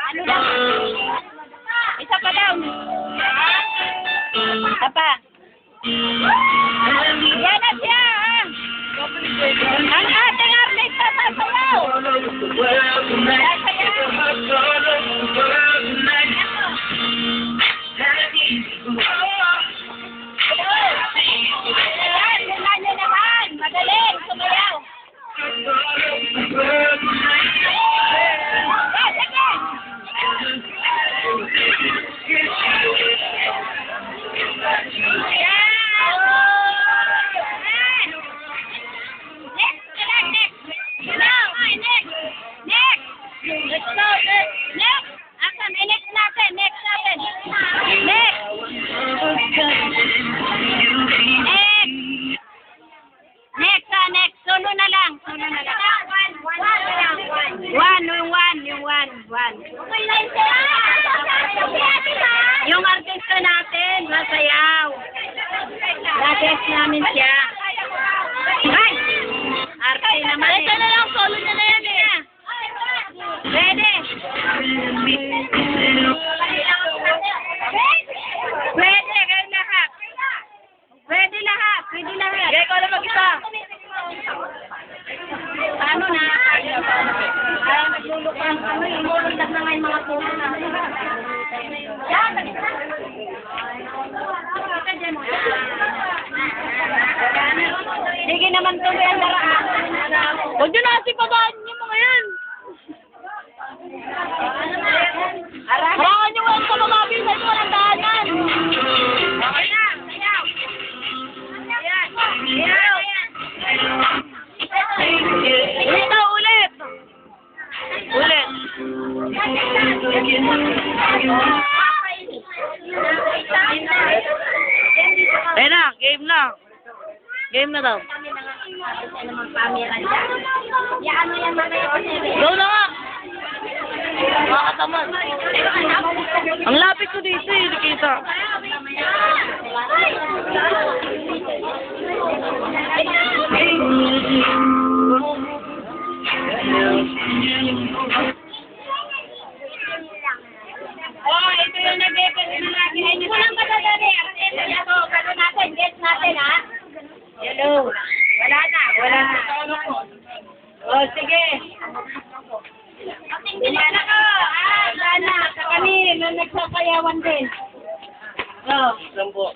Ano lang? Isa pa daw. Isa pa. Yan na siya. Ang ating artist na sasayaw. Yung artista natin, masayaw. Latest namin siya. Ay! Arte naman eh. Ito na lang, solo na yan eh. Ready? Pwede, kayo lahat. Pwede lahat, pwede lahat. Gaya ko lang mag-isa. Ano na? Kaya naglulukan. Lumulundag na nga yung mga tulo na. Sige naman tuloy ang daraan. Huwag nyo na sipabaan yung mga yan. Harangan nyo ang pamamabi sa ito ng daanan. Ito ulit. Ulit. Ayun na, game na. Game na daw. Go na nga. Makakatamad. Ang lapit ko dito eh, hindi kita. Oh, ito yung nag-epet na lagi. Ay, walang madadali. Ito, gano'n natin. Get natin, ha? Hello. Wala na. Wala na. Oh, sige. Wala ko. Wala na. Sa kami, nagsasayawan din. Oh. Sampo.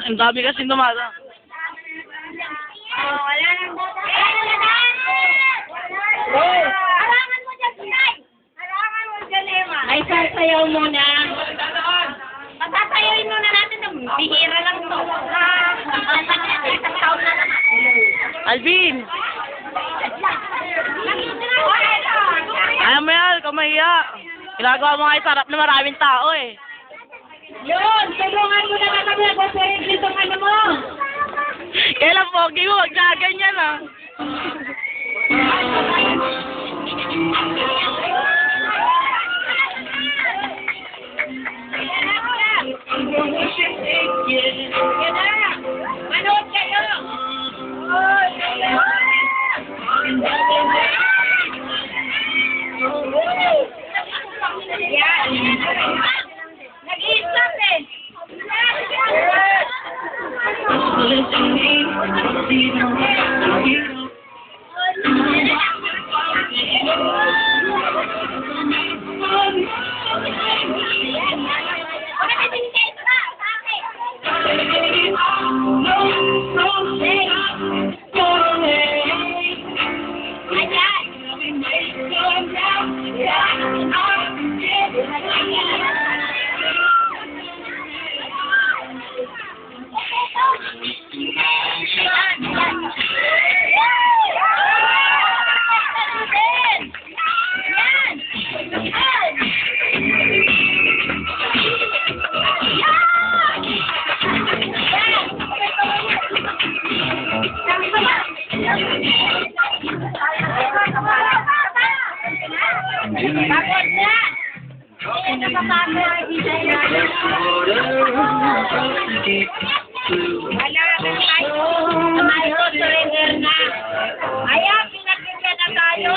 Ang dami kasi dumada. Oh, wala nang harangan mo dyan, Sinay! Harangan mo dyan, Emma! Ay, sasayaw muna. Patasayaw muna natin. Bihira lang to. Isang taon na naman. Alvin! Ayaw mo yan, kumahiya. Ginagawa mo nga sarap na maraming tao eh. Yun! Tulungan mo na kami mag-operate nitong ano mo! Kailan pogi mo, huwag na ganyan ah. Manood kayo! Yan! Nag-iisap eh! Bakit na? Ayaw